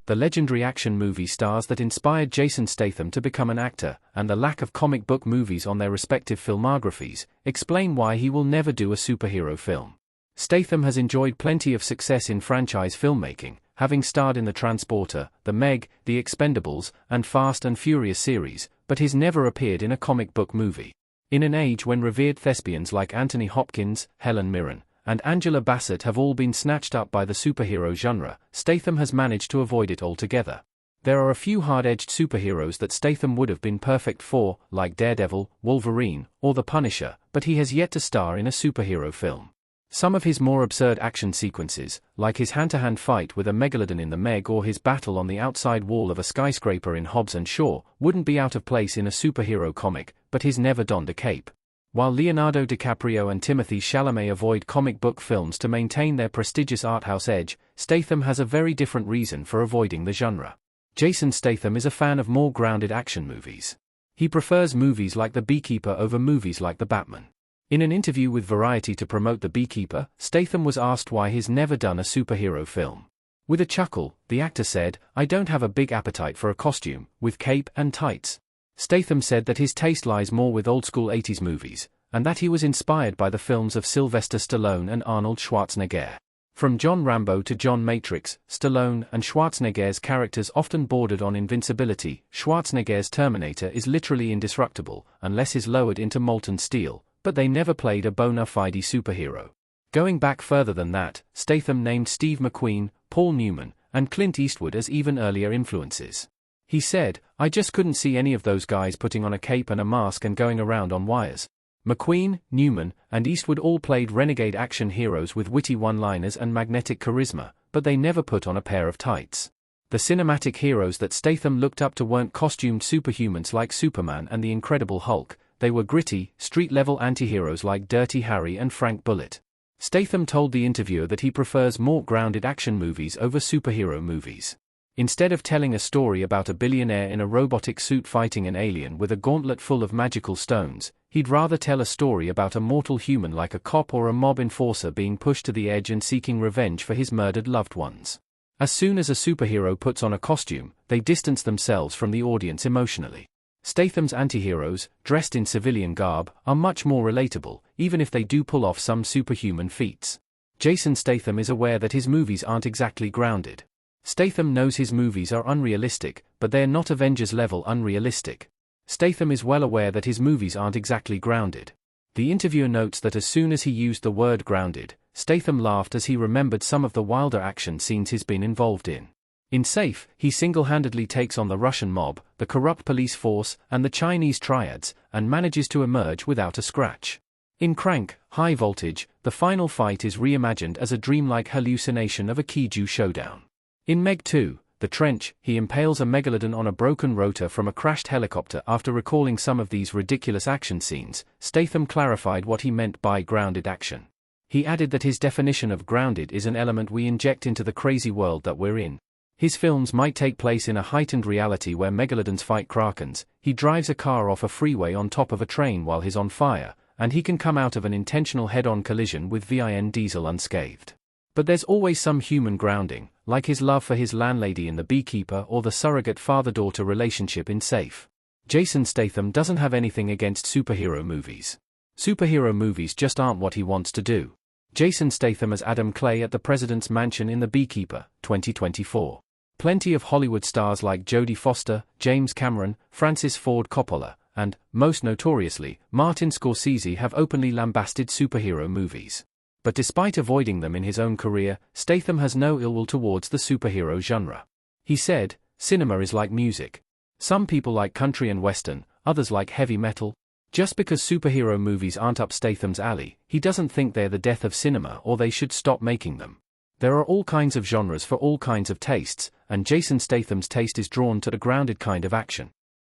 the legendary action movie stars that inspired Jason Statham to become an actor, and the lack of comic book movies on their respective filmographies, explain why he will never do a superhero film. Statham has enjoyed plenty of success in franchise filmmaking, having starred in The Transporter, The Meg, The Expendables, and Fast and Furious series, but he's never appeared in a comic book movie. In an age when revered thespians like Anthony Hopkins, Helen Mirren, and Angela Bassett have all been snatched up by the superhero genre, Statham has managed to avoid it altogether. There are a few hard-edged superheroes that Statham would have been perfect for, like Daredevil, Wolverine, or The Punisher, but he has yet to star in a superhero film. Some of his more absurd action sequences, like his hand-to-hand fight with a megalodon in The Meg or his battle on the outside wall of a skyscraper in Hobbs and Shaw, wouldn't be out of place in a superhero comic, but he's never donned a cape. While Leonardo DiCaprio and Timothée Chalamet avoid comic book films to maintain their prestigious arthouse edge, Statham has a very different reason for avoiding the genre. Jason Statham is a fan of more grounded action movies. He prefers movies like The Beekeeper over movies like The Batman. In an interview with Variety to promote The Beekeeper, Statham was asked why he's never done a superhero film. With a chuckle, the actor said, "I don't have a big appetite for a costume, with cape and tights." Statham said that his taste lies more with old-school 80s movies, and that he was inspired by the films of Sylvester Stallone and Arnold Schwarzenegger. From John Rambo to John Matrix, Stallone and Schwarzenegger's characters often bordered on invincibility. Schwarzenegger's Terminator is literally indestructible, unless he's lowered into molten steel, but they never played a bona fide superhero. Going back further than that, Statham named Steve McQueen, Paul Newman, and Clint Eastwood as even earlier influences. He said, "I just couldn't see any of those guys putting on a cape and a mask and going around on wires." McQueen, Newman, and Eastwood all played renegade action heroes with witty one-liners and magnetic charisma, but they never put on a pair of tights. The cinematic heroes that Statham looked up to weren't costumed superhumans like Superman and the Incredible Hulk. They were gritty, street-level anti-heroes like Dirty Harry and Frank Bullitt. Statham told the interviewer that he prefers more grounded action movies over superhero movies. Instead of telling a story about a billionaire in a robotic suit fighting an alien with a gauntlet full of magical stones, he'd rather tell a story about a mortal human like a cop or a mob enforcer being pushed to the edge and seeking revenge for his murdered loved ones. As soon as a superhero puts on a costume, they distance themselves from the audience emotionally. Statham's antiheroes, dressed in civilian garb, are much more relatable, even if they do pull off some superhuman feats. Jason Statham is aware that his movies aren't exactly grounded. Statham knows his movies are unrealistic, but they're not Avengers-level unrealistic. Statham is well aware that his movies aren't exactly grounded. The interviewer notes that as soon as he used the word grounded, Statham laughed as he remembered some of the wilder action scenes he's been involved in. In Safe, he single-handedly takes on the Russian mob, the corrupt police force, and the Chinese triads, and manages to emerge without a scratch. In Crank, High Voltage, the final fight is reimagined as a dreamlike hallucination of a Kaiju showdown. In Meg 2, The Trench, he impales a megalodon on a broken rotor from a crashed helicopter. After recalling some of these ridiculous action scenes, Statham clarified what he meant by grounded action. He added that his definition of grounded is an element we inject into the crazy world that we're in. His films might take place in a heightened reality where megalodons fight krakens. He drives a car off a freeway on top of a train while he's on fire, and he can come out of an intentional head-on collision with Vin Diesel unscathed. But there's always some human grounding, like his love for his landlady in The Beekeeper or the surrogate father-daughter relationship in Safe. Jason Statham doesn't have anything against superhero movies. Superhero movies just aren't what he wants to do. Jason Statham as Adam Clay at the President's Mansion in The Beekeeper, 2024. Plenty of Hollywood stars like Jodie Foster, James Cameron, Francis Ford Coppola, and, most notoriously, Martin Scorsese have openly lambasted superhero movies. But despite avoiding them in his own career, Statham has no ill will towards the superhero genre. He said, "Cinema is like music. Some people like country and western, others like heavy metal. Just because superhero movies aren't up Statham's alley, he doesn't think they're the death of cinema or they should stop making them. There are all kinds of genres for all kinds of tastes, and Jason Statham's taste is drawn to the grounded kind of action."